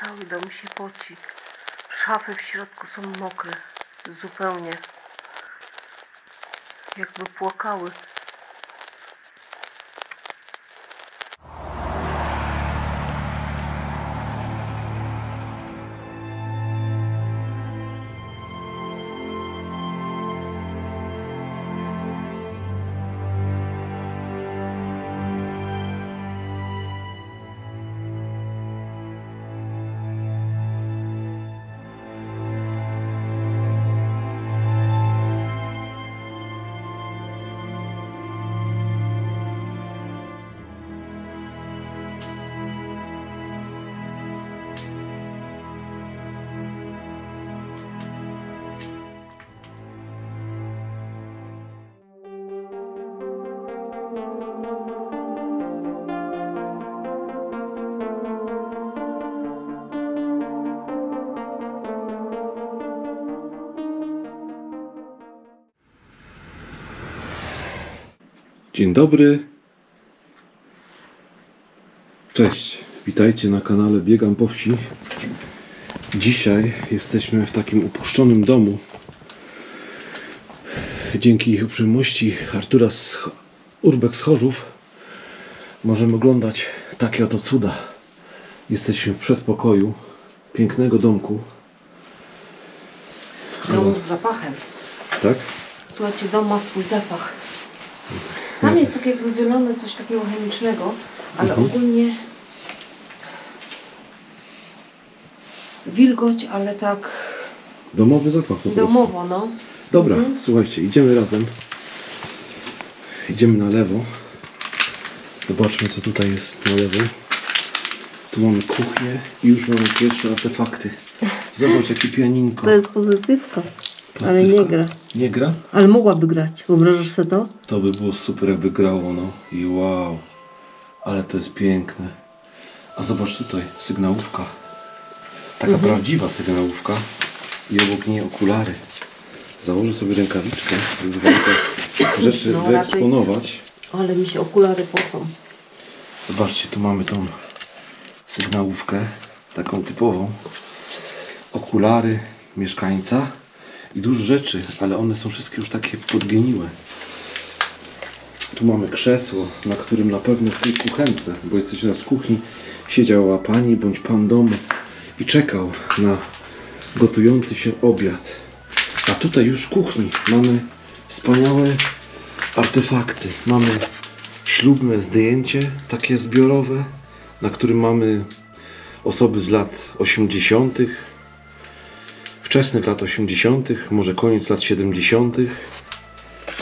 Cały dom się poci. Szafy w środku są mokre. Zupełnie. Jakby płakały. Dzień dobry. Cześć. Witajcie na kanale Biegam po wsi. Dzisiaj jesteśmy w takim upuszczonym domu. Dzięki ich uprzejmości Artura Urbex Chorzów możemy oglądać takie oto cuda. Jesteśmy w przedpokoju pięknego domku. Dom z zapachem. Tak? Słuchajcie, dom ma swój zapach. Tam jest tak jakby wylane coś takiego chemicznego, ale ogólnie wilgoć, ale tak Domowy zapach po prostu. domowo, no. Dobra, słuchajcie, idziemy razem. Idziemy na lewo. Zobaczmy, co tutaj jest na lewo. Tu mamy kuchnię i już mamy pierwsze artefakty. Zobacz, jakie pianinko. To jest pozytywka, ale nie gra. Nie gra? Ale mogłaby grać. Wyobrażasz sobie to? To by było super, jakby grało, no. I wow. Ale to jest piękne. A zobacz tutaj, sygnałówka. Taka prawdziwa sygnałówka. I obok niej okulary. Założę sobie rękawiczkę, żeby wam te rzeczy No, wyeksponować. Ale mi się okulary pocą. Zobaczcie, tu mamy tą sygnałówkę, taką typową. Okulary mieszkańca i dużo rzeczy, ale one są wszystkie już takie podgniłe. Tu mamy krzesło, na którym na pewno w tej kuchence, bo jesteśmy na kuchni, siedziała pani bądź pan domu i czekał na gotujący się obiad. A tutaj już w kuchni mamy wspaniałe artefakty. Mamy ślubne zdjęcie, takie zbiorowe, na którym mamy osoby z lat 80., wczesnych lat 80., może koniec lat 70.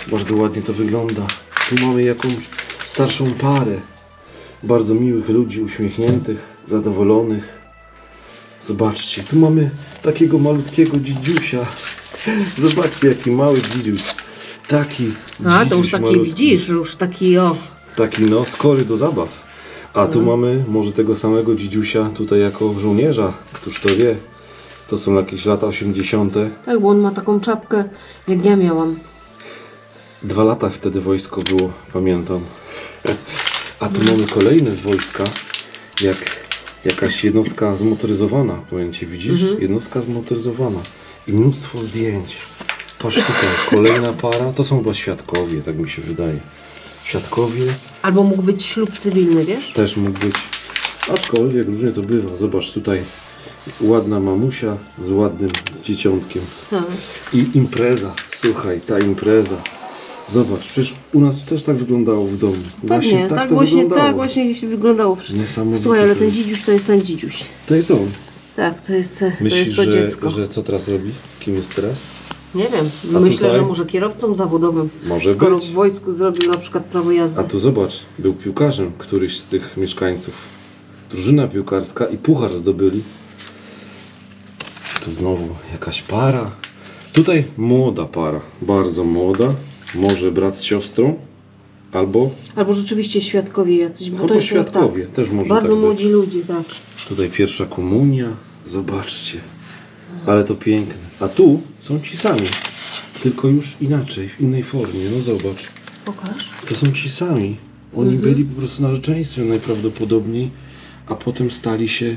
Bardzo ładnie to wygląda. Tu mamy jakąś starszą parę bardzo miłych ludzi, uśmiechniętych, zadowolonych. Zobaczcie, tu mamy takiego malutkiego dzidziusia. Zobaczcie, jaki mały dzidziuś. Taki A, to już taki malutki. Widzisz, już taki Taki no, skory do zabaw. A tu mamy może tego samego dzidziusia tutaj jako żołnierza. Któż to wie? To są jakieś lata 80. Tak, bo on ma taką czapkę, jak ja miałam. 2 lata wtedy wojsko było, pamiętam. A tu mamy kolejne z wojska, jak jakaś jednostka zmotoryzowana, powiem ci, widzisz? Jednostka zmotoryzowana i mnóstwo zdjęć. Patrz tutaj, kolejna para, to są chyba świadkowie, tak mi się wydaje. Świadkowie. Albo mógł być ślub cywilny, wiesz? Też mógł być, aczkolwiek różnie to bywa. Zobacz tutaj, ładna mamusia z ładnym dzieciątkiem. I impreza, słuchaj, ta impreza. Zobacz, przecież u nas też tak wyglądało w domu. Właśnie tak to wyglądało. Tak właśnie wyglądało. Niesamowite. Słuchaj, ale ten dzidziuś to jest ten dzidziuś. To jest on. Tak, to jest Myślisz, to dziecko. że co teraz robi? Kim jest teraz? Nie wiem. A Myślę, tutaj? że może kierowcą zawodowym. Może skoro być. w wojsku zrobił na przykład prawo jazdy. A tu zobacz, był piłkarzem któryś z tych mieszkańców. Drużyna piłkarska i puchar zdobyli. Tu znowu jakaś para. Tutaj młoda para, bardzo młoda. Może brat z siostrą, albo rzeczywiście świadkowie jacyś. Bo albo to jest, świadkowie, tak, też może bardzo tak młodzi być. ludzie, tak. Tutaj pierwsza komunia, zobaczcie. Ale to piękne. A tu są ci sami, tylko już inaczej, w innej formie. No zobacz. Pokaż. To są ci sami. Oni byli po prostu narzeczeństwem najprawdopodobniej, a potem stali się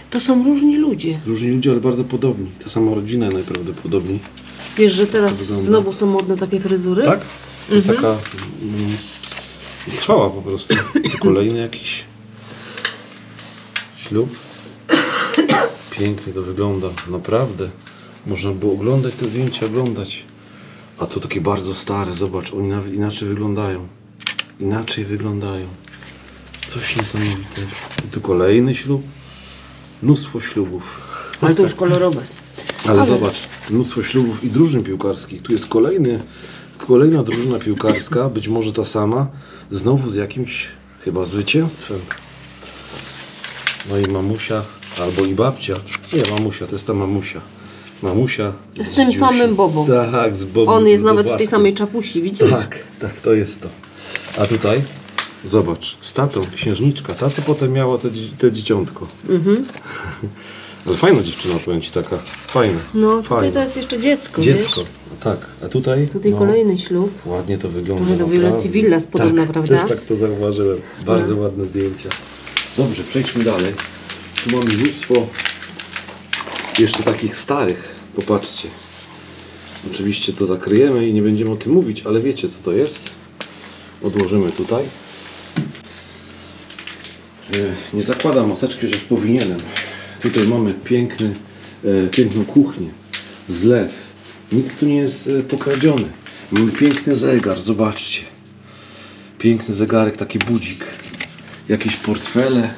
To są różni ludzie. Różni ludzie, ale bardzo podobni. Ta sama rodzina najprawdopodobniej. Wiesz, że teraz wygląda. znowu są modne takie fryzury? Tak? To jest taka... trwała po prostu. To kolejny jakiś ślub. Pięknie to wygląda. Naprawdę. Można było oglądać te zdjęcia, oglądać. A to takie bardzo stare. Zobacz, oni nawet inaczej wyglądają. Inaczej wyglądają. Coś niesamowitego. I tu kolejny ślub. Mnóstwo ślubów. Ale to już kolorowe. Ale zobacz, mnóstwo ślubów i drużyn piłkarskich. Tu jest kolejna drużyna piłkarska, być może ta sama, znowu z jakimś chyba zwycięstwem. No i mamusia, albo i babcia. Nie, mamusia, to jest ta mamusia. Mamusia Z tym samym Bobą. Tak, z Bobą. On jest nawet w tej Bobaskiem. samej czapusi, widzisz? Tak, to jest to. A tutaj, zobacz, z tatą, księżniczka, ta co potem miała te dzieciątko. Ale fajna dziewczyna, powiem ci, taka fajna. No, tutaj fajna. to jest jeszcze dziecko, Dziecko, wiesz? tak. A tutaj? Tutaj no, kolejny ślub. ładnie to wygląda. Trochę do naprawdę. Violetti Villas podobna, tak, prawda? Też tak to zauważyłem. Bardzo ładne zdjęcia. Dobrze, przejdźmy dalej. Tu mamy mnóstwo jeszcze takich starych. Popatrzcie. Oczywiście to zakryjemy i nie będziemy o tym mówić, ale wiecie co to jest. Odłożymy tutaj. Nie zakładam maseczki, chociaż powinienem. Tutaj mamy piękną kuchnię, zlew. Nic tu nie jest pokradzione. Mamy piękny zegar, zobaczcie. Piękny zegarek, taki budzik. Jakieś portfele.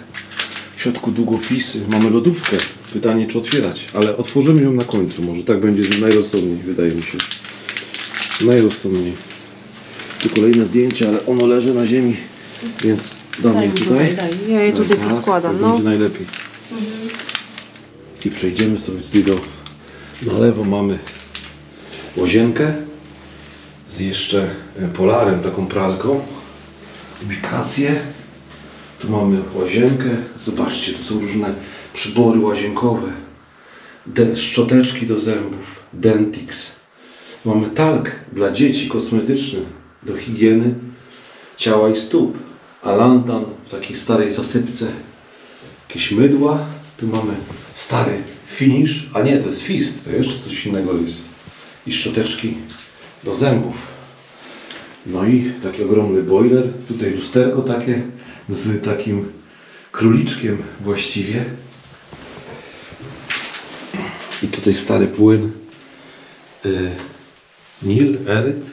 W środku długopisy. Mamy lodówkę. Pytanie, czy otwierać, ale otworzymy ją na końcu. Może tak będzie najrozsądniej, wydaje mi się. Najrozsądniej. Tu kolejne zdjęcie, ale ono leży na ziemi, więc dam je tutaj. Daj. Ja je tutaj Tak, poskładam. tak No. będzie najlepiej. I przejdziemy sobie tutaj na lewo mamy łazienkę z jeszcze polarem, taką pralką, ubikację. Tu mamy łazienkę. Zobaczcie, tu są różne przybory łazienkowe. Szczoteczki do zębów, Dentix. Mamy talk dla dzieci kosmetyczny do higieny ciała i stóp. Alantan w takiej starej zasypce. Jakieś mydła. Tu mamy stary finish. A nie, to jest fist. To jeszcze coś innego jest. I szczoteczki do zębów. No i taki ogromny boiler. Tutaj lusterko takie z takim króliczkiem właściwie. I tutaj stary płyn Nil, Eryt,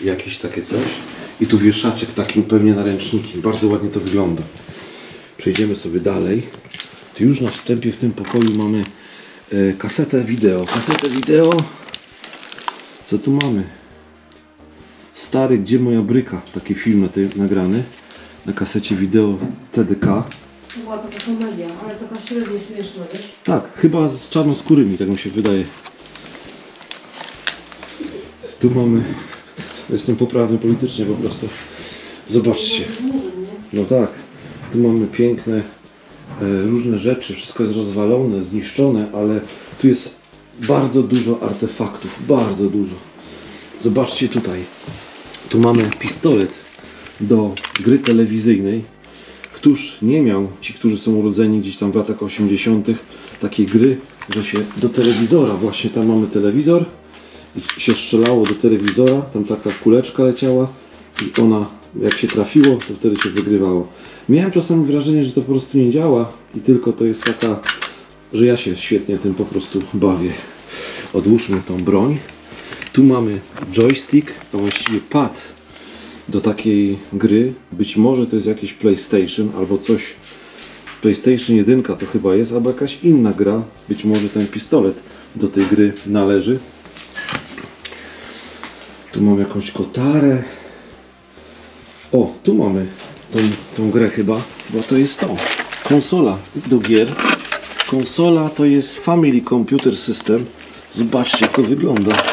jakieś takie coś. I tu wieszaczek takim pewnie na ręczniki. Bardzo ładnie to wygląda. Przejdziemy sobie dalej. Tu już na wstępie w tym pokoju mamy kasetę wideo. Kasetę wideo. Co tu mamy? Stary, Gdzie moja bryka? Taki film nagrany na kasecie wideo TDK. Była taka komedia, ale taka średnio śmieszna, wiesz? Tak, chyba z czarnoskórymi, tak mi się wydaje. Tu mamy... Jestem poprawny politycznie po prostu. Zobaczcie. No tak. Tu mamy piękne różne rzeczy. Wszystko jest rozwalone, zniszczone, ale tu jest bardzo dużo artefaktów. Bardzo dużo. Zobaczcie tutaj. Tu mamy pistolet do gry telewizyjnej. Któż nie miał, ci, którzy są urodzeni gdzieś tam w latach 80., takiej gry, że się do telewizora, właśnie tam mamy telewizor i się strzelało do telewizora, tam taka kuleczka leciała i ona, jak się trafiło, to wtedy się wygrywało. Miałem czasami wrażenie, że to po prostu nie działa i tylko to jest taka, że ja się świetnie tym po prostu bawię. Odłóżmy tą broń. Tu mamy joystick, a właściwie pad do takiej gry. Być może to jest jakiś PlayStation albo coś. PlayStation 1 to chyba jest, albo jakaś inna gra. Być może ten pistolet do tej gry należy. Tu mamy jakąś kotarę. O, tu mamy tą grę chyba. Chyba to jest to. Konsola do gier. Konsola to jest Family Computer System. Zobaczcie, jak to wygląda.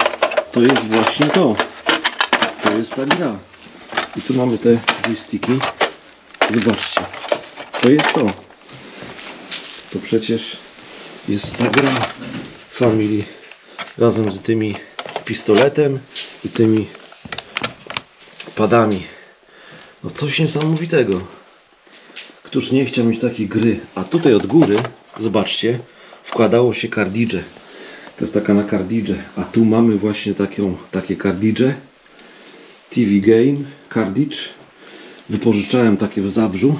To jest właśnie to. To jest ta gra. I tu mamy te joysticki. Zobaczcie. To jest to. To przecież jest ta gra Family razem z tymi pistoletem i tymi padami. No coś niesamowitego. Któż nie chciał mieć takiej gry? A tutaj od góry zobaczcie, wkładało się kardidże. To jest taka na kardidże, a tu mamy właśnie takie kardidże. TV Game Cardidge. Wypożyczałem takie w Zabrzu.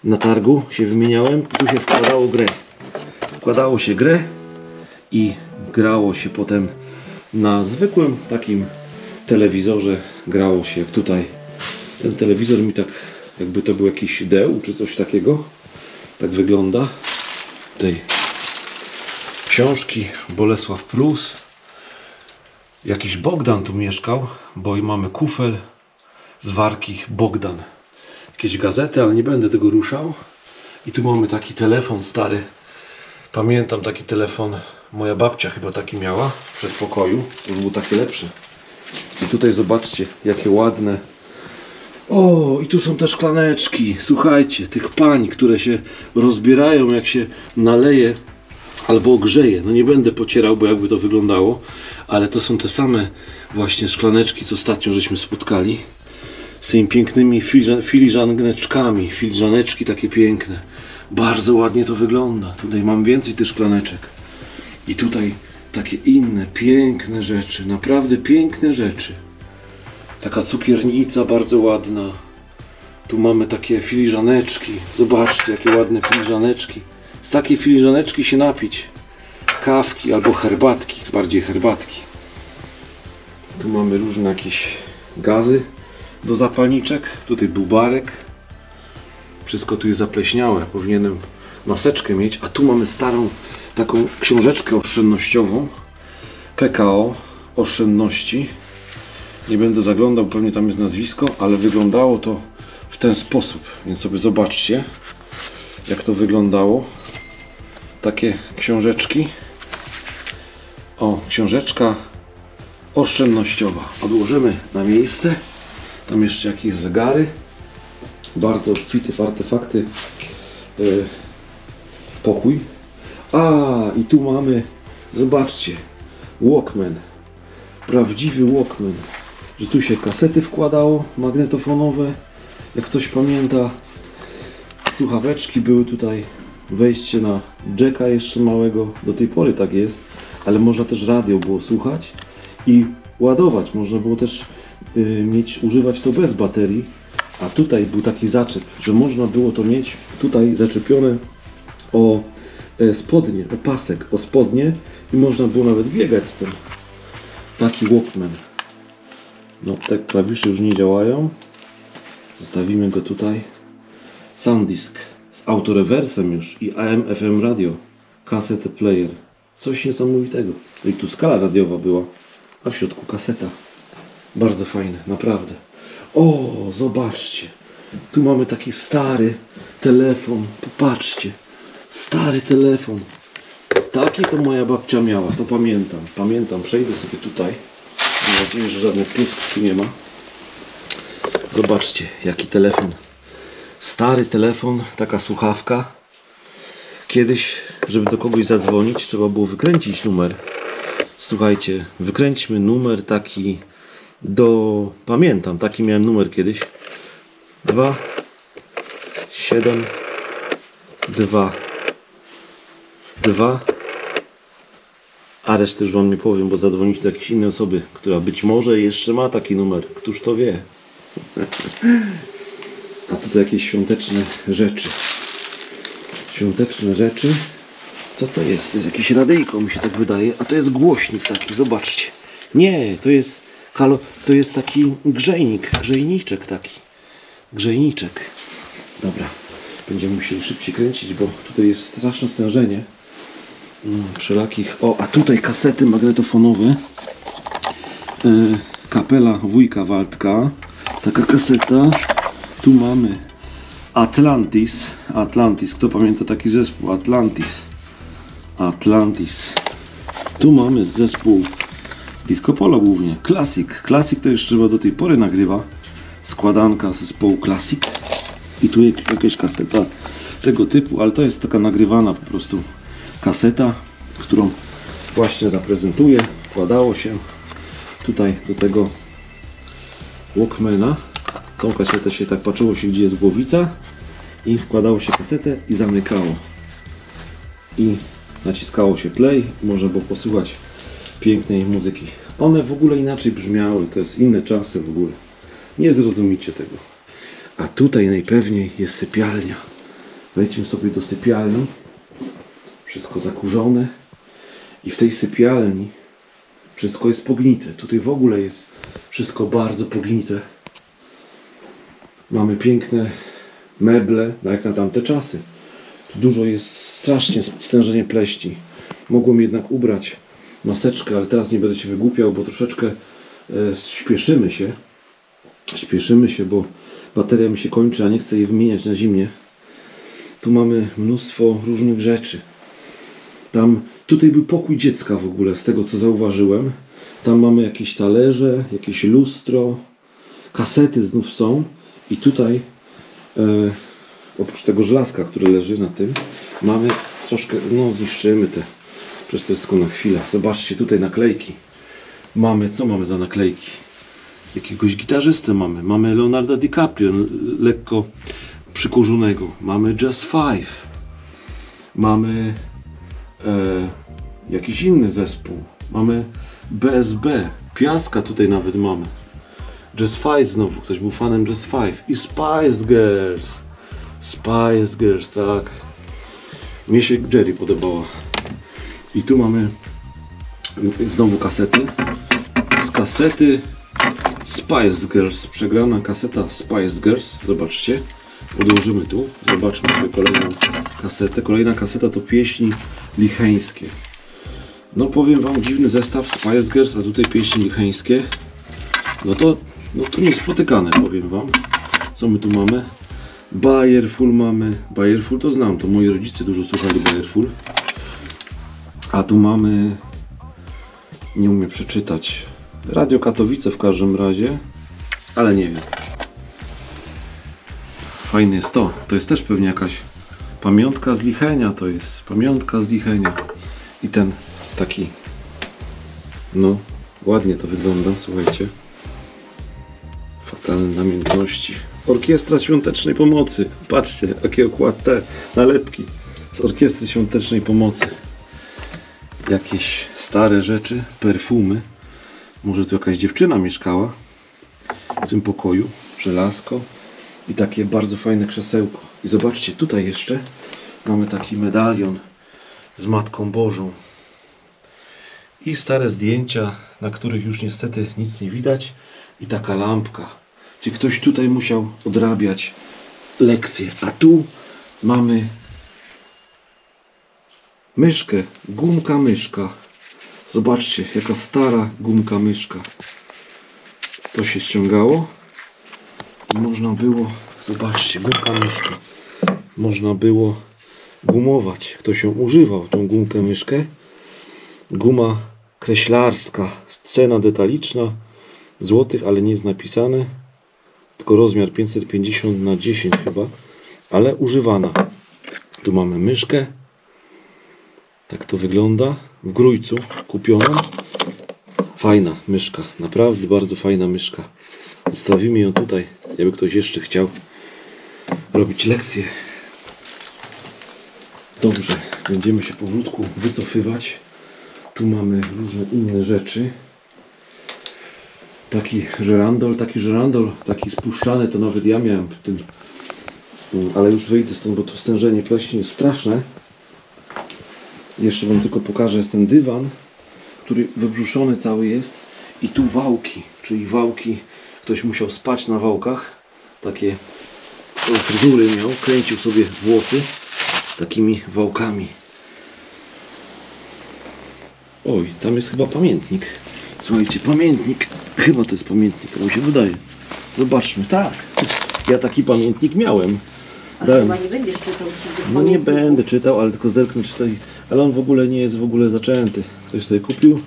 Na targu się wymieniałem. Tu się wkładało grę. Wkładało się grę i grało się potem na zwykłym takim telewizorze. Grało się tutaj. Ten telewizor mi tak, jakby to był jakiś deł czy coś takiego. Tak wygląda. Tutaj książki Bolesław Prus. Jakiś Bogdan tu mieszkał, bo i mamy kufel z Warki Bogdan. Jakieś gazety, ale nie będę tego ruszał. I tu mamy taki telefon stary. Pamiętam taki telefon, moja babcia chyba taki miała w przedpokoju. To był takie lepsze. I tutaj zobaczcie, jakie ładne. O, i tu są te szklaneczki. Słuchajcie, tych pań, które się rozbierają, jak się naleje albo ogrzeje. No nie będę pocierał, bo jakby to wyglądało. Ale to są te same właśnie szklaneczki, co ostatnio żeśmy spotkali. Z tymi pięknymi filiżaneczkami. Filiżaneczki takie piękne. Bardzo ładnie to wygląda. Tutaj mam więcej tych szklaneczek. I tutaj takie inne, piękne rzeczy. Naprawdę piękne rzeczy. Taka cukiernica bardzo ładna. Tu mamy takie filiżaneczki. Zobaczcie, jakie ładne filiżaneczki. Z takiej filiżaneczki się napić kawki albo herbatki. Bardziej herbatki. Tu mamy różne jakieś gazy do zapalniczek. Tutaj był barek. Wszystko tu jest zapleśniałe. Powinienem maseczkę mieć. A tu mamy starą taką książeczkę oszczędnościową. PKO Oszczędności. Nie będę zaglądał, pewnie tam jest nazwisko, ale wyglądało to w ten sposób. Więc sobie zobaczcie, jak to wyglądało. Takie książeczki. O, książeczka oszczędnościowa. Odłożymy na miejsce. Tam jeszcze jakieś zegary. Bardzo obfity w artefakty pokój. A, i tu mamy, zobaczcie, Walkman. Prawdziwy Walkman. Że tu się kasety wkładało, magnetofonowe. Jak ktoś pamięta, słuchaweczki były tutaj. Wejście na jacka jeszcze małego. Do tej pory tak jest. Ale można też radio było słuchać i ładować. Można było też używać to bez baterii. A tutaj był taki zaczep, że można było to mieć tutaj zaczepione o spodnie, o pasek, o spodnie i można było nawet biegać z tym. Taki Walkman. No, te klawisze już nie działają. Zostawimy go tutaj. Sounddisk z autorewersem już i AM, FM radio. Cassette player. Coś niesamowitego. No i tu skala radiowa była, a w środku kaseta. Bardzo fajne, naprawdę. O, zobaczcie. Tu mamy taki stary telefon. Popatrzcie. Stary telefon. Taki to moja babcia miała. To pamiętam. Pamiętam. Przejdę sobie tutaj. Mam nadzieję, że żadnych plusków tu nie ma. Zobaczcie, jaki telefon. Stary telefon. Taka słuchawka. Kiedyś, żeby do kogoś zadzwonić, trzeba było wykręcić numer. Słuchajcie, wykręćmy numer taki pamiętam, taki miałem numer kiedyś. 2 7 2 2. A resztę już wam nie powiem, bo zadzwonić do jakiejś innej osoby, która być może jeszcze ma taki numer. Któż to wie? A tutaj jakieś świąteczne rzeczy. Świąteczne rzeczy. Co to jest? To jest jakieś radyjko, mi się tak wydaje. A to jest głośnik taki, zobaczcie. Nie, to jest taki grzejniczek taki. Grzejniczek. Dobra. Będziemy musieli szybciej kręcić, bo tutaj jest straszne stężenie. Wszelakich. O, a tutaj kasety magnetofonowe. Kapela wujka Waldka. Taka kaseta. Tu mamy Atlantis. Atlantis. Kto pamięta taki zespół? Atlantis. Atlantis. Tu mamy zespół Disco Polo głównie. Classic. Classic to jeszcze chyba do tej pory nagrywa. Składanka zespołu Classic. I tu jakaś kaseta tego typu, ale to jest taka nagrywana po prostu kaseta, którą właśnie zaprezentuję. Wkładało się tutaj do tego Walkmana. Tą kasetę się tak patrzyło się, gdzie jest głowica i wkładało się kasetę i zamykało. i naciskało się play, można było posłuchać pięknej muzyki. One w ogóle inaczej brzmiały, to jest inne czasy w ogóle. Nie zrozumiecie tego. A tutaj najpewniej jest sypialnia. Wejdźmy sobie do sypialni. Wszystko zakurzone. I w tej sypialni wszystko jest pognite. Tutaj w ogóle jest wszystko bardzo pognite. Mamy piękne meble, jak na tamte czasy. Tu dużo jest strasznie stężenie pleści. Mogłem jednak ubrać maseczkę, ale teraz nie będę się wygłupiał, bo troszeczkę śpieszymy się. Śpieszymy się, bo bateria mi się kończy, a nie chcę jej wymieniać na zimnie. Tu mamy mnóstwo różnych rzeczy. Tutaj był pokój dziecka w ogóle, z tego co zauważyłem. Tam mamy jakieś talerze, jakieś lustro, kasety znów są. I tutaj oprócz tego żelazka, które leży na tym, mamy troszkę, znowu zniszczymy te, przecież to jest tylko na chwilę. Zobaczcie, tutaj naklejki. Co mamy za naklejki? Jakiegoś gitarzystę mamy Leonarda DiCaprio, lekko przykurzonego. Mamy Just Five. Mamy jakiś inny zespół. Mamy BSB. Piaska tutaj nawet mamy. Just Five znowu. Ktoś był fanem Just Five. I Spice Girls. Spice Girls, tak. Mnie się Jerry podobała. I tu mamy znowu kasety. Z kasety Spice Girls. Przegrana kaseta Spice Girls. Zobaczcie. Odłożymy tu. Zobaczmy sobie kolejną kasetę. Kolejna kaseta to pieśni licheńskie. No powiem wam, dziwny zestaw Spice Girls, a tutaj pieśni licheńskie. No to niespotykane, powiem wam. Co my tu mamy? Bayerful mamy. Bayerful to znam, to moi rodzice dużo słuchali Bayerful. A tu mamy... Nie umiem przeczytać. Radio Katowice w każdym razie. Ale nie wiem. Fajne jest to. To jest też pewnie jakaś pamiątka z Lichenia. To jest pamiątka z Lichenia. I ten taki... No, ładnie to wygląda, słuchajcie. Fatalne namiętności. Orkiestra Świątecznej Pomocy. Patrzcie, jakie okład te nalepki z Orkiestry Świątecznej Pomocy. Jakieś stare rzeczy, perfumy. Może tu jakaś dziewczyna mieszkała w tym pokoju. Żelazko i takie bardzo fajne krzesełko. I zobaczcie, tutaj jeszcze mamy taki medalion z Matką Bożą. I stare zdjęcia, na których już niestety nic nie widać. I taka lampka. Czy ktoś tutaj musiał odrabiać lekcje. A tu mamy myszkę. Gumka myszka. Zobaczcie, jaka stara gumka myszka. To się ściągało. I można było, zobaczcie, gumka myszka. Można było gumować. Ktoś ją używał, tą gumkę myszkę. Guma kreślarska. Cena detaliczna. Złotych, ale nie jest napisane. Tylko rozmiar 550 na 10 chyba. Ale używana. Tu mamy myszkę. Tak to wygląda. W Grójcu kupioną. Fajna myszka. Naprawdę bardzo fajna myszka. Zostawimy ją tutaj, jakby ktoś jeszcze chciał robić lekcje. Dobrze, będziemy się powolutku wycofywać. Tu mamy różne inne rzeczy. Taki żerandol, taki spuszczany, to nawet ja miałem w tym. Ale już wyjdę stąd, bo tu stężenie pleśni jest straszne. Jeszcze wam tylko pokażę ten dywan, który wybrzuszony cały jest. I tu wałki, czyli wałki. Ktoś musiał spać na wałkach. Takie fryzury miał, kręcił sobie włosy takimi wałkami. Oj, tam jest chyba pamiętnik. Słuchajcie, pamiętnik. Chyba to jest pamiętnik, to mi się wydaje. Zobaczmy. Tak, ja taki pamiętnik miałem. Ale chyba nie będziesz czytał cudzych No nie będę czytał, ale tylko zerknę czytaj. Ale on w ogóle nie jest zaczęty. Ktoś sobie kupił,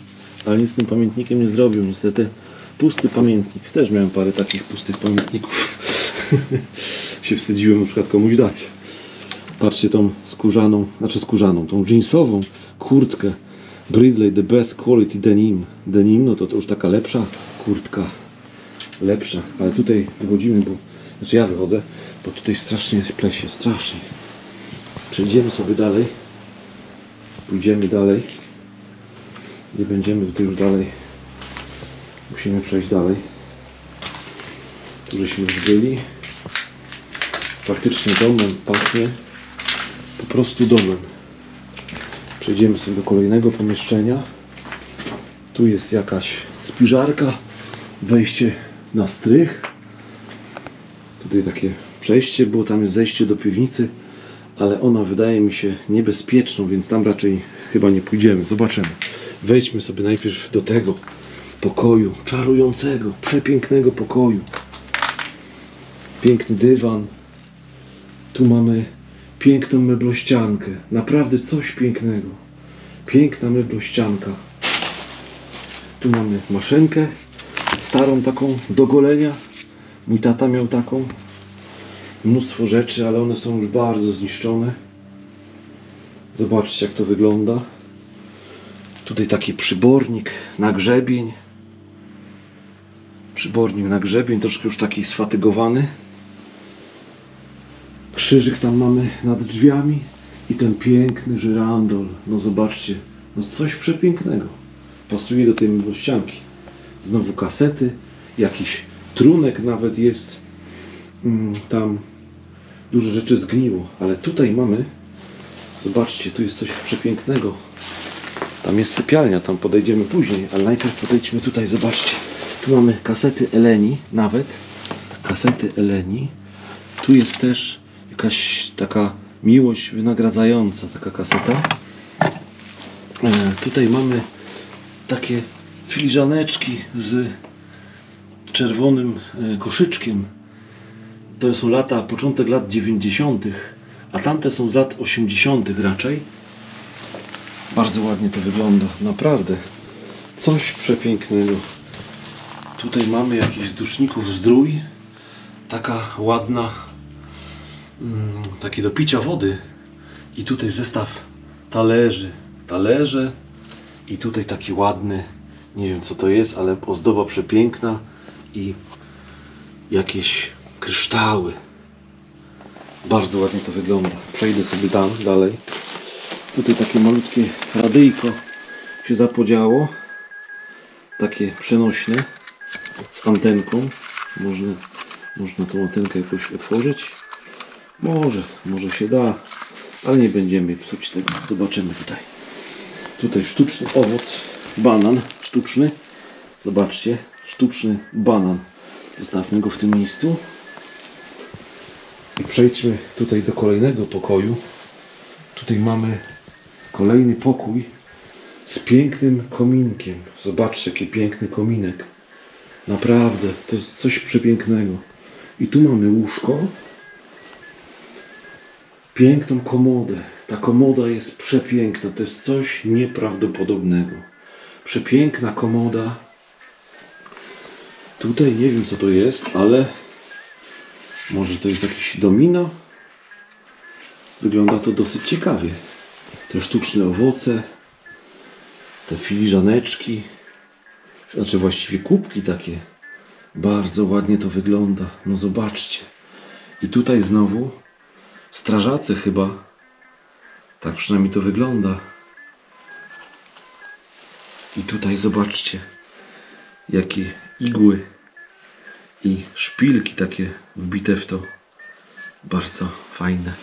ale nic z tym pamiętnikiem nie zrobił. Niestety pusty pamiętnik. Też miałem parę takich pustych pamiętników. się wstydziłem na przykład komuś dać. Patrzcie tą skórzaną, tą jeansową kurtkę. Bridley, the best quality denim. Denim, no to już taka lepsza kurtka. Lepsza, ale tutaj wychodzimy, bo... Znaczy ja wychodzę, bo tutaj strasznie jest plesie, strasznie. Przejdziemy sobie dalej. pójdziemy dalej. Nie będziemy tutaj już dalej. Musimy przejść dalej. Tu żeśmy już byli. Faktycznie domem pachnie. Po prostu domem. Przejdziemy sobie do kolejnego pomieszczenia. Tu jest jakaś spiżarka. Wejście na strych. Tutaj takie przejście było. Tam jest zejście do piwnicy. Ale ona wydaje mi się niebezpieczną, więc tam raczej chyba nie pójdziemy. Zobaczymy. Wejdźmy sobie najpierw do tego pokoju. Czarującego, przepięknego pokoju. Piękny dywan. Tu mamy piękną meblościankę. Naprawdę coś pięknego. Piękna meblościanka. Tu mamy maszynkę. Starą taką do golenia. Mój tata miał taką. Mnóstwo rzeczy, ale one są już bardzo zniszczone. Zobaczcie, jak to wygląda. Tutaj taki przybornik na grzebień. Przybornik na grzebień, troszkę już taki sfatygowany. Krzyżyk tam mamy nad drzwiami. I ten piękny żyrandol. No zobaczcie, no coś przepięknego. Pasuje do tej meblościanki. Znowu kasety. Jakiś trunek nawet jest. Tam dużo rzeczy zgniło. Ale tutaj mamy, zobaczcie, tu jest coś przepięknego. Tam jest sypialnia, tam podejdziemy później. Ale najpierw podejdźmy tutaj, zobaczcie. Tu mamy kasety Eleni nawet. Kasety Eleni. Tu jest też jakaś taka miłość wynagradzająca, taka kaseta. Tutaj mamy takie filiżaneczki z czerwonym koszyczkiem. To są lata, początek lat 90., a tamte są z lat 80. raczej. Bardzo ładnie to wygląda, naprawdę. Coś przepięknego. Tutaj mamy jakiś z duszników zdrój. Taka ładna, taki do picia wody. I tutaj zestaw talerzy. Talerze. I tutaj taki ładny, nie wiem co to jest, ale ozdoba przepiękna. I jakieś kryształy. Bardzo ładnie to wygląda. Przejdę sobie dalej. Tutaj takie malutkie radyjko się zapodziało. Takie przenośne. Z antenką. Można tą antenkę jakoś otworzyć. Może się da. Ale nie będziemy psuć tego. Zobaczymy tutaj. Tutaj sztuczny owoc. Banan sztuczny. Zobaczcie. Sztuczny banan. Zostawmy go w tym miejscu. I przejdźmy tutaj do kolejnego pokoju. Tutaj mamy kolejny pokój z pięknym kominkiem. Zobaczcie, jaki piękny kominek. Naprawdę, to jest coś przepięknego. I tu mamy łóżko. Piękną komodę. Ta komoda jest przepiękna. To jest coś nieprawdopodobnego. Przepiękna komoda. Tutaj nie wiem co to jest, ale może to jest jakiś domino. Wygląda to dosyć ciekawie. Te sztuczne owoce. Te filiżaneczki. Znaczy właściwie kubki takie. Bardzo ładnie to wygląda. No zobaczcie. I tutaj znowu strażacy chyba. Tak przynajmniej to wygląda. I tutaj zobaczcie. Jakie igły i szpilki takie wbite w to. Bardzo fajne.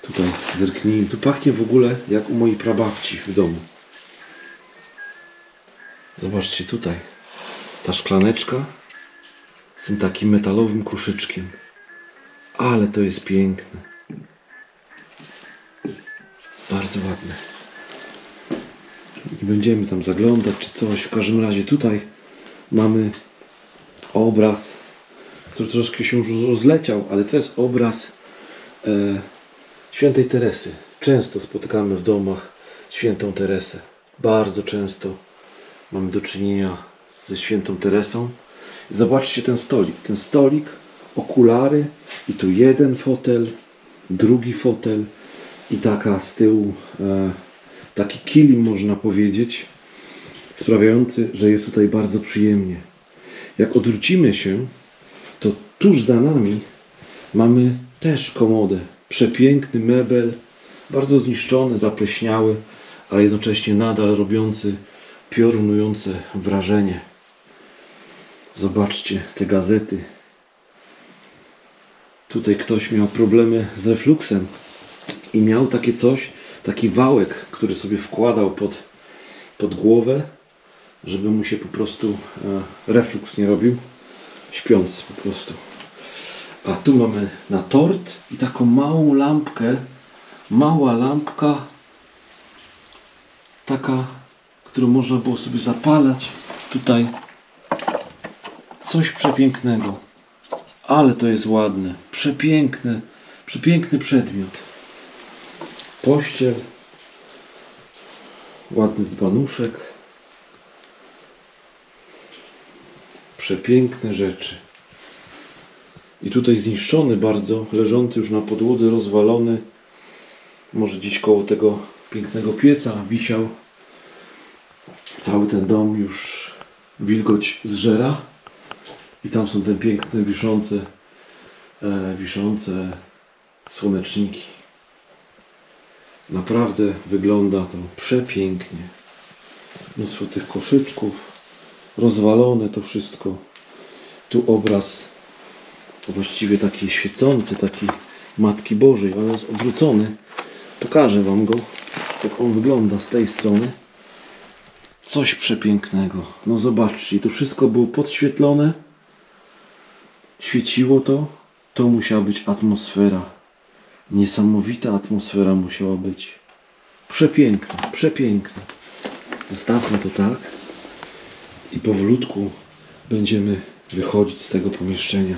Tutaj zerknijmy. Tu pachnie w ogóle jak u mojej prababci w domu. Zobaczcie tutaj. Ta szklaneczka z tym takim metalowym koszyczkiem. Ale to jest piękne. Bardzo ładne. Nie będziemy tam zaglądać czy coś. W każdym razie tutaj mamy obraz, który troszkę się już rozleciał, ale to jest obraz Świętej Teresy. Często spotykamy w domach Świętą Teresę. Bardzo często mamy do czynienia ze Świętą Teresą. Zobaczcie ten stolik. Ten stolik, okulary i tu jeden fotel, drugi fotel i taka z tyłu taki kilim można powiedzieć, sprawiający, że jest tutaj bardzo przyjemnie. Jak odwrócimy się, to tuż za nami mamy też komodę. Przepiękny mebel Bardzo zniszczony, zapleśniały, ale jednocześnie nadal robiący piorunujące wrażenie. Zobaczcie te gazety. Tutaj ktoś miał problemy z refluksem i miał takie coś, taki wałek, który sobie wkładał pod głowę, żeby mu się po prostu refluks nie robił, śpiąc po prostu. A tu mamy na tort i taką małą lampkę, mała lampka, taka, którą można było sobie zapalać. Tutaj coś przepięknego, ale to jest ładne, przepiękny przedmiot. Pościel, ładny dzbanuszek, przepiękne rzeczy. I tutaj zniszczony bardzo, leżący już na podłodze, rozwalony, może gdzieś koło tego pięknego pieca wisiał. Cały ten dom już wilgoć zżera i tam są te piękne wiszące słoneczniki. Naprawdę wygląda to przepięknie. Mnóstwo tych koszyczków, rozwalone to wszystko. Tu obraz właściwie taki świecący, taki Matki Bożej, ale jest odwrócony. Pokażę wam go, jak on wygląda z tej strony. Coś przepięknego. No zobaczcie, to wszystko było podświetlone. Świeciło to. To musiała być atmosfera. Niesamowita atmosfera musiała być. Przepiękna, przepiękna. Zostawmy to tak. I powolutku będziemy wychodzić z tego pomieszczenia.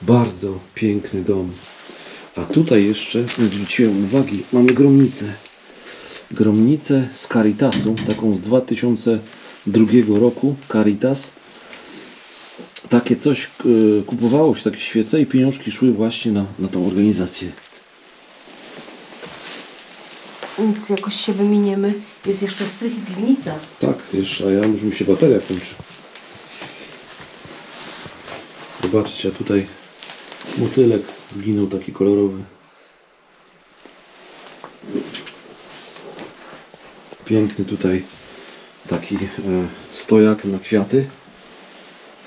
Bardzo piękny dom. A tutaj jeszcze nie zwróciłem uwagi, mamy gromnicę. Gromnicę z Caritasu, taką z 2002 roku, Caritas. Takie coś kupowało się, takie świece i pieniążki szły właśnie na tą organizację. Nic, jakoś się wyminiemy. Jest jeszcze strych i piwnica. Tak, jeszcze, a ja już mi się bateria kończy. Zobaczcie, a tutaj motylek zginął, taki kolorowy. Piękny tutaj taki stojak na kwiaty,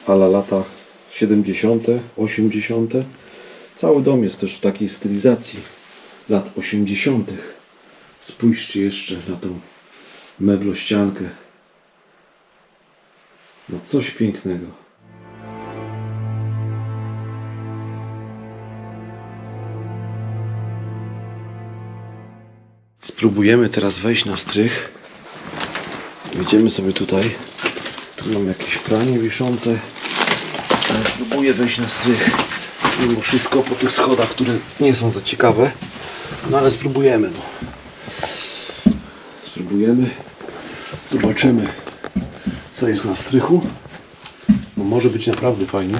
ala lata 70., 80. Cały dom jest też w takiej stylizacji lat 80. Spójrzcie jeszcze na tą meblościankę. No coś pięknego. Spróbujemy teraz wejść na strych. Wejdziemy sobie tutaj. Tu mam jakieś pranie wiszące. Ale spróbuję wejść na strych. Mimo wszystko po tych schodach, które nie są za ciekawe. No ale spróbujemy. No. Spróbujemy. Zobaczymy, co jest na strychu. No może być naprawdę fajnie.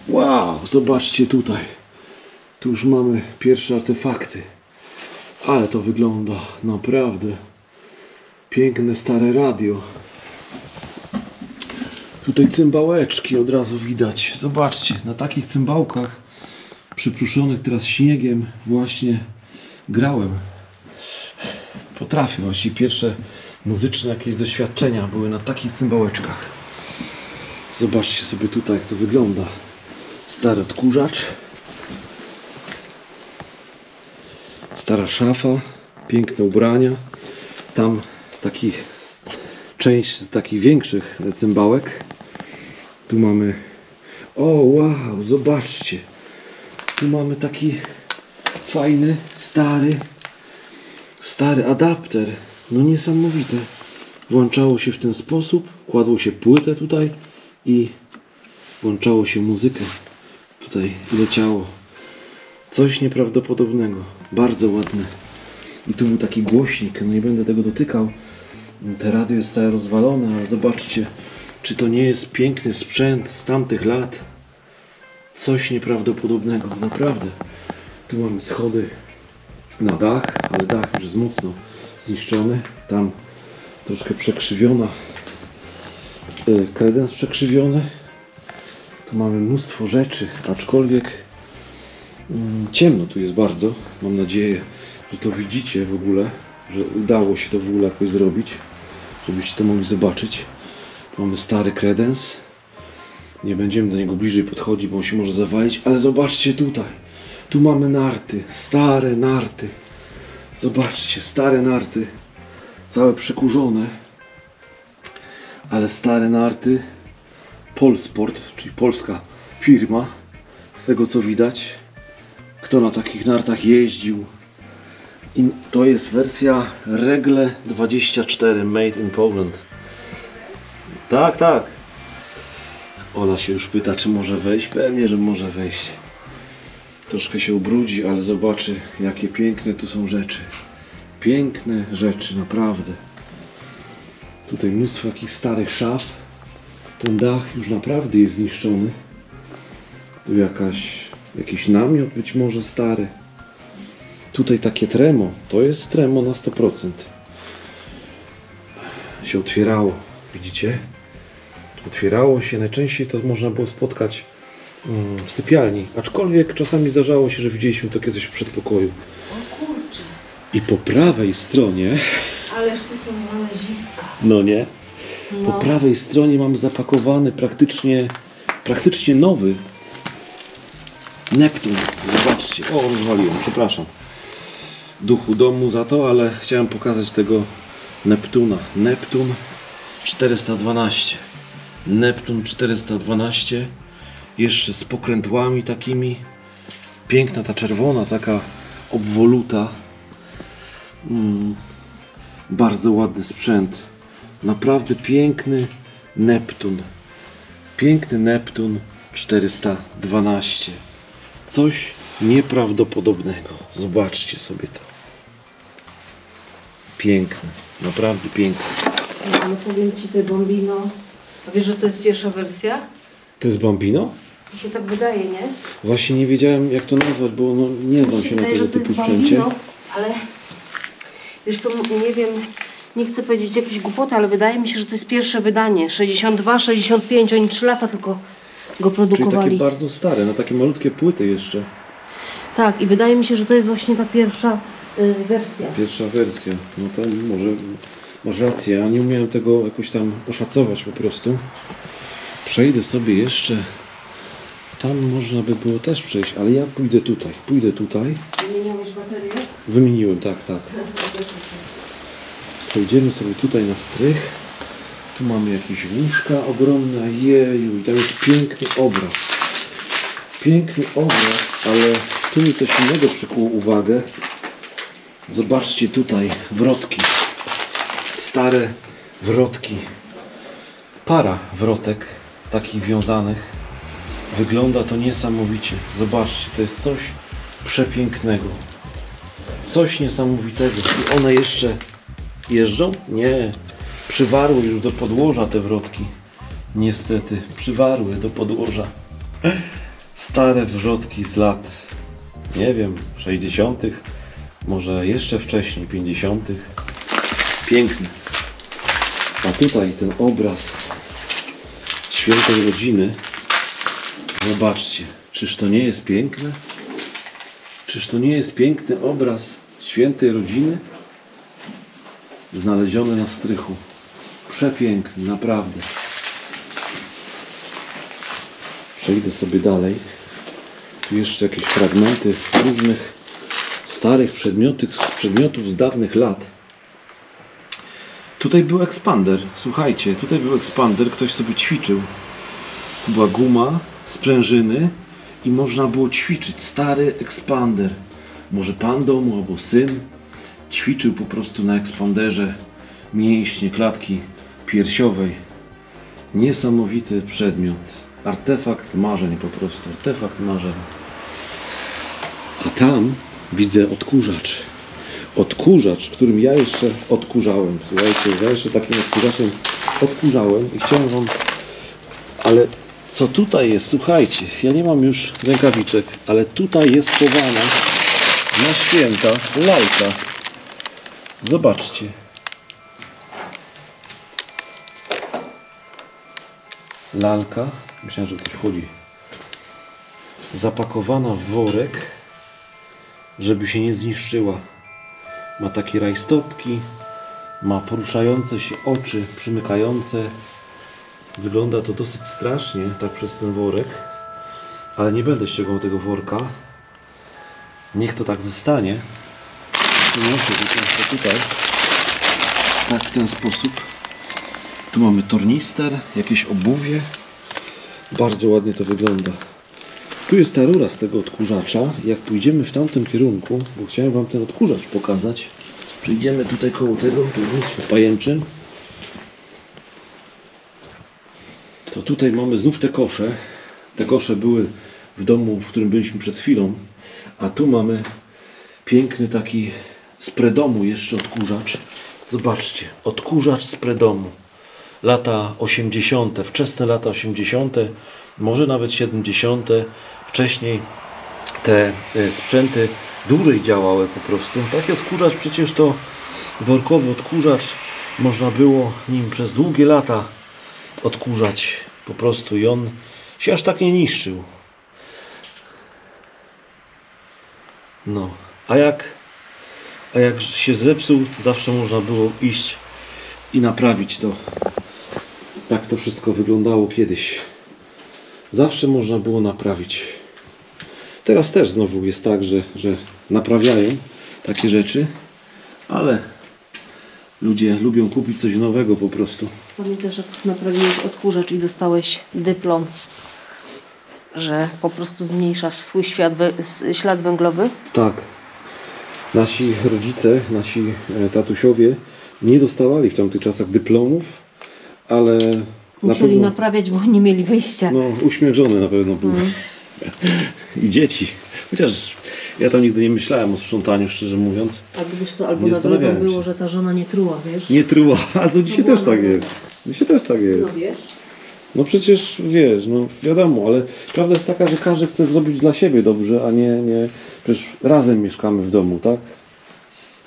Wow, zobaczcie tutaj. Tu już mamy pierwsze artefakty. Ale to wygląda naprawdę. Piękne stare radio. Tutaj cymbałeczki od razu widać. Zobaczcie, na takich cymbałkach przypruszonych teraz śniegiem właśnie grałem. Potrafię, właśnie pierwsze muzyczne jakieś doświadczenia były na takich cymbałeczkach. Zobaczcie sobie tutaj, jak to wygląda. Stary odkurzacz. Stara szafa. Piękne ubrania. Tam część z takich większych cymbałek. Tu mamy... O wow, zobaczcie. Tu mamy taki fajny, stary adapter. No niesamowite. Włączało się w ten sposób. Kładło się płytę tutaj i włączało się muzykę. Tutaj leciało. Coś nieprawdopodobnego. Bardzo ładne. I tu był taki głośnik. No nie będę tego dotykał. Te radio jest całe rozwalone, ale zobaczcie, czy to nie jest piękny sprzęt z tamtych lat. Coś nieprawdopodobnego, naprawdę. Tu mamy schody na dach, ale dach już jest mocno zniszczony. Tam troszkę przekrzywiona, kredens przekrzywiony. Tu mamy mnóstwo rzeczy, aczkolwiek Ciemno tu jest bardzo. Mam nadzieję, że to widzicie w ogóle, że udało się to w ogóle jakoś zrobić, żebyście to mogli zobaczyć. Tu mamy stary kredens. Nie będziemy do niego bliżej podchodzić, bo on się może zawalić, ale zobaczcie tutaj. Tu mamy narty, stare narty. Zobaczcie, stare narty. Całe przekurzone. Ale stare narty. Polsport, czyli polska firma. Z tego co widać. Kto na takich nartach jeździł. I to jest wersja Regle 24 Made in Poland. Tak, tak. Ola się już pyta, czy może wejść. Pewnie, że może wejść. Troszkę się ubrudzi, ale zobaczy, jakie piękne tu są rzeczy. Piękne rzeczy, naprawdę. Tutaj mnóstwo takich starych szaf. Ten dach już naprawdę jest zniszczony. Tu jakiś namiot być może stary. Tutaj takie tremo. To jest tremo na 100%. Się otwierało. Widzicie? Otwierało się. Najczęściej to można było spotkać w sypialni. Aczkolwiek czasami zdarzało się, że widzieliśmy to kiedyś w przedpokoju. O kurczę. I po prawej stronie... Ależ tu są znaleziska. No nie? Po No. prawej stronie mamy zapakowany praktycznie nowy Neptun. Zobaczcie. O, rozwaliłem, przepraszam. Duchu domu za to, ale chciałem pokazać tego Neptuna. Neptun 412. Neptun 412. Jeszcze z pokrętłami takimi. Piękna ta czerwona, taka obwoluta. Bardzo ładny sprzęt. Naprawdę piękny Neptun. Piękny Neptun 412. Coś nieprawdopodobnego. Zobaczcie sobie to. Piękne. Naprawdę piękne. No, ale powiem Ci, te Bambino. A wiesz, że to jest pierwsza wersja? To jest Bambino? Mi się tak wydaje, nie? Właśnie nie wiedziałem, jak to nazwać, bo no, nie znam Mi się na wydaje, tego że to typu jest sprzęcie. Bambino, ale wiesz co, nie wiem, nie chcę powiedzieć jakieś głupoty, ale wydaje mi się, że to jest pierwsze wydanie. 62, 65, oni 3 lata tylko go Czyli produkowali. takie bardzo stare, na takie malutkie płyty jeszcze. Tak, i wydaje mi się, że to jest właśnie ta pierwsza wersja. Pierwsza wersja. No to może masz rację, ja nie umiałem tego jakoś tam oszacować po prostu. Przejdę sobie jeszcze. Tam można by było też przejść, ale ja pójdę tutaj. Wymieniałeś baterię? Wymieniłem, tak. Przejdziemy sobie tutaj na strych. Tu mamy jakieś łóżka ogromne. Jeju, i tam jest piękny obraz. Piękny obraz, ale tu mi coś innego przykuło uwagę. Zobaczcie tutaj wrotki. Stare wrotki. Para wrotek takich wiązanych. Wygląda to niesamowicie. Zobaczcie, to jest coś przepięknego. Coś niesamowitego. I one jeszcze jeżdżą? Nie. Przywarły już do podłoża te wrotki. Niestety, przywarły do podłoża. Stare wrotki z lat, nie wiem, 60., może jeszcze wcześniej, 50. Piękne. A tutaj ten obraz świętej rodziny. Zobaczcie, czyż to nie jest piękne? Czyż to nie jest piękny obraz świętej rodziny? Znaleziony na strychu. Przepiękny, naprawdę. Przejdę sobie dalej. Tu jeszcze jakieś fragmenty różnych starych przedmiotów z dawnych lat. Tutaj był ekspander. Słuchajcie, tutaj był ekspander. Ktoś sobie ćwiczył. Tu była guma, sprężyny i można było ćwiczyć. Stary ekspander. Może pan domu albo syn ćwiczył po prostu na ekspanderze mięśnie klatki piersiowej. Niesamowity przedmiot. Artefakt marzeń po prostu. Artefakt marzeń. A tam widzę odkurzacz. Odkurzacz, którym ja jeszcze odkurzałem. Słuchajcie, ja jeszcze takim odkurzaczem odkurzałem i chciałem wam... Ale co tutaj jest? Słuchajcie, ja nie mam już rękawiczek, ale tutaj jest schowana na święta lalka. Zobaczcie. Lalka. Myślałem, że ktoś wchodzi. Zapakowana w worek. żeby się nie zniszczyła. Ma takie rajstopki, ma poruszające się oczy, przymykające. Wygląda to dosyć strasznie, tak przez ten worek, ale nie będę ściągał tego worka. Niech to tak zostanie. Przyniosę to tutaj. Tak, w ten sposób. Tu mamy tornister, jakieś obuwie. Bardzo ładnie to wygląda. Tu jest ta rura z tego odkurzacza. Jak pójdziemy w tamtym kierunku, bo chciałem wam ten odkurzacz pokazać. Przyjdziemy tutaj koło tego, tu jest pajęczyn. To tutaj mamy znów te kosze. Te kosze były w domu, w którym byliśmy przed chwilą. A tu mamy piękny taki z predomu jeszcze odkurzacz. Zobaczcie, odkurzacz z predomu. Lata 80., wczesne lata 80., może nawet 70. Wcześniej te sprzęty dłużej działały po prostu. Taki odkurzacz przecież to workowy odkurzacz. Można było nim przez długie lata odkurzać po prostu i on się aż tak nie niszczył. No, a jak się zepsuł, to zawsze można było iść i naprawić to. Tak to wszystko wyglądało kiedyś. Zawsze można było naprawić. Teraz też znowu jest tak, że naprawiają takie rzeczy, ale ludzie lubią kupić coś nowego po prostu. Pamiętasz, jak naprawiłeś odkurzacz i dostałeś dyplom, że po prostu zmniejszasz swój ślad węglowy? Tak. Nasi rodzice, nasi tatusiowie nie dostawali w tamtych czasach dyplomów, ale musieli naprawiać, bo nie mieli wyjścia. No, uśmiech żony na pewno był. I dzieci. Chociaż ja tam nigdy nie myślałem o sprzątaniu, szczerze mówiąc. Albo wiesz co, albo na drogę było, że ta żona nie truła, wiesz? Nie truła, a to dzisiaj też tak jest. Dzisiaj też tak jest. No wiesz? No przecież wiesz, no wiadomo, ale prawda jest taka, że każdy chce zrobić dla siebie dobrze, a nie. Przecież razem mieszkamy w domu, tak?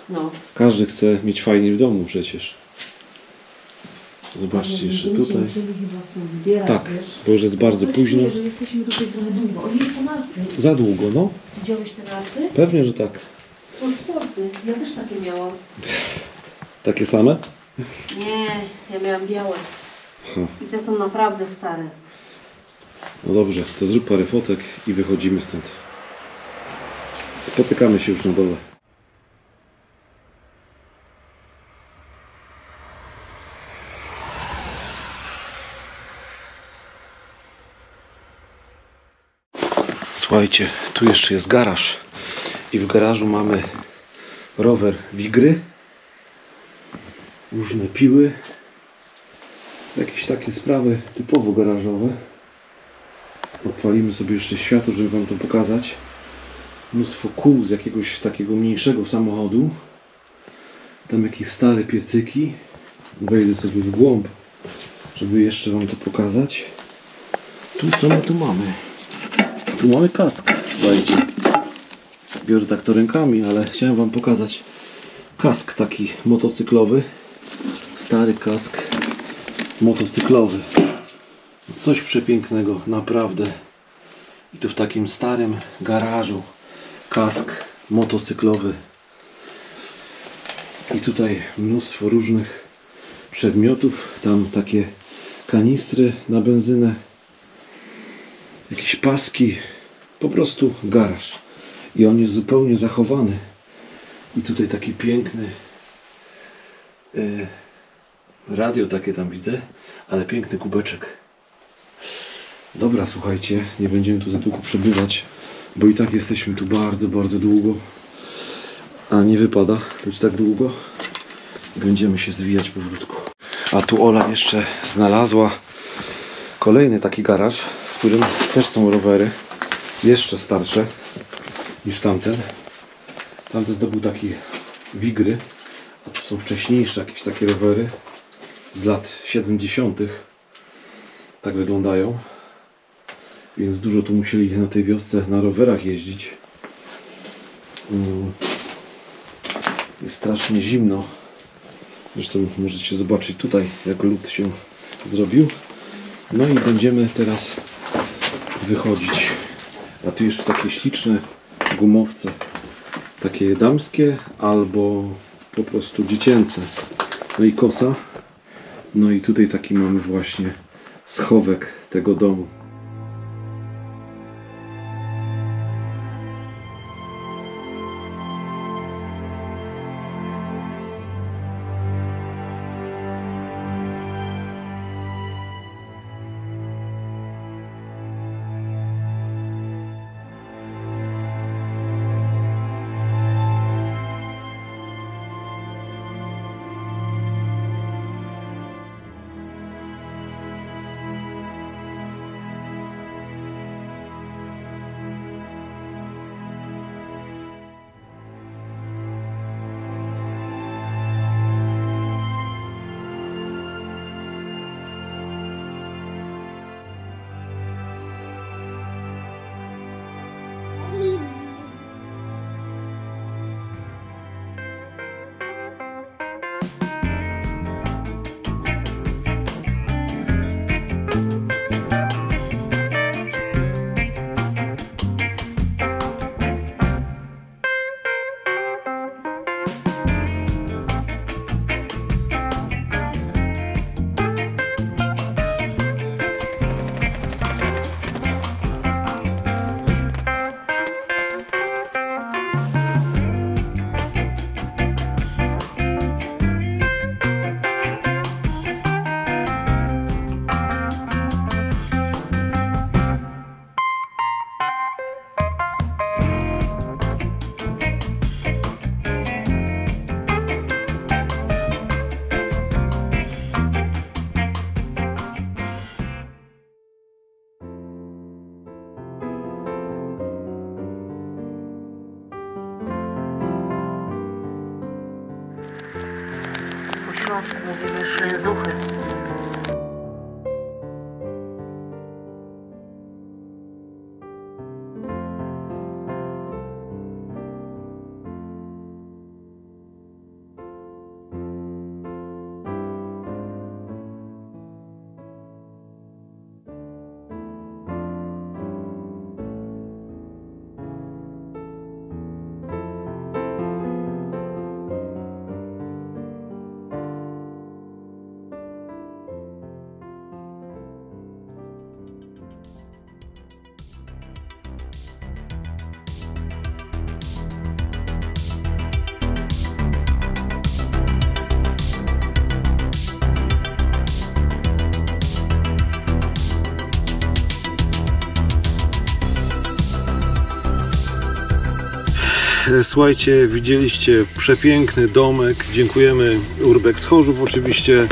No. Każdy chce mieć fajnie w domu przecież. Zobaczcie jeszcze tutaj. Tak, bo już jest bardzo późno. Że jesteśmy tutaj trochę długo. O nie, to narty. Za długo, no. Widziałeś te narty? Pewnie, że tak. Sporty. Ja też takie miałam. Takie same? Nie, ja miałam białe. I te są naprawdę stare. No dobrze, to zrób parę fotek i wychodzimy stąd. Spotykamy się już na dole. Słuchajcie, tu jeszcze jest garaż i w garażu mamy rower Wigry, różne piły, jakieś takie sprawy typowo garażowe. Odpalimy sobie jeszcze światło, żeby wam to pokazać. Mnóstwo kół z jakiegoś takiego mniejszego samochodu. Tam jakieś stare piecyki. Wejdę sobie w głąb, żeby jeszcze wam to pokazać. Tu co my tu mamy? Tu mamy kask, słuchajcie. Biorę tak to rękami, ale chciałem wam pokazać kask taki motocyklowy. Stary kask motocyklowy. Coś przepięknego, naprawdę. I to w takim starym garażu. Kask motocyklowy. I tutaj mnóstwo różnych przedmiotów. Tam takie kanistry na benzynę. Jakieś paski. Po prostu garaż. I on jest zupełnie zachowany. I tutaj taki piękny radio takie tam widzę. Ale piękny kubeczek. Dobra, słuchajcie, nie będziemy tu za długo przebywać, bo i tak jesteśmy tu bardzo, bardzo długo, a nie wypada być tak długo. Będziemy się zwijać powolutku. A tu Ola jeszcze znalazła kolejny taki garaż, w którym też są rowery, jeszcze starsze niż tamten. Tamten to był taki Wigry, a tu są wcześniejsze jakieś takie rowery z lat 70. Tak wyglądają. Więc dużo tu musieli na tej wiosce na rowerach jeździć. Jest strasznie zimno. Zresztą możecie zobaczyć tutaj, jak lód się zrobił. No i będziemy teraz wychodzić. A tu jeszcze takie śliczne gumowce takie damskie albo po prostu dziecięce. No i kosa. No i tutaj taki mamy właśnie schowek tego domu. Po śląsku mówimy szlęzuchy. Słuchajcie, widzieliście przepiękny domek. Dziękujemy Urbex Chorzów oczywiście,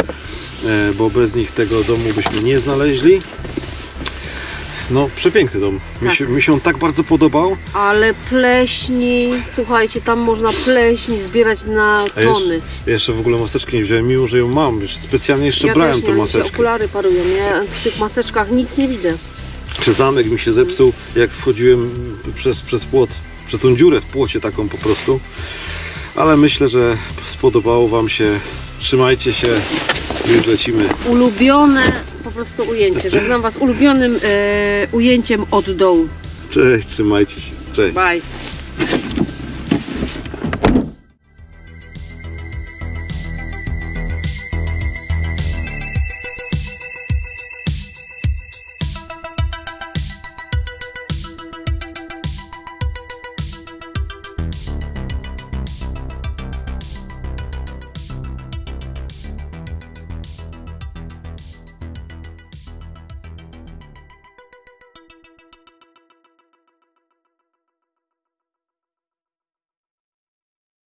bo bez nich tego domu byśmy nie znaleźli. No, przepiękny dom. Mi się on tak bardzo podobał. Ale pleśni, słuchajcie, tam można pleśni zbierać na tony. Jeszcze w ogóle maseczki nie wziąłem, mimo że ją mam. Wiesz, specjalnie jeszcze Ja brałem też tą nie, maseczkę. okulary parują, ja w tych maseczkach nic nie widzę. Czy zamek mi się zepsuł, jak wchodziłem przez płot, przez tą dziurę w płocie taką po prostu. Ale myślę, że spodobało Wam się. Trzymajcie się, już lecimy. Ulubione po prostu ujęcie. Żegnam Was ulubionym ujęciem od dołu. Cześć, trzymajcie się. Cześć. Bye.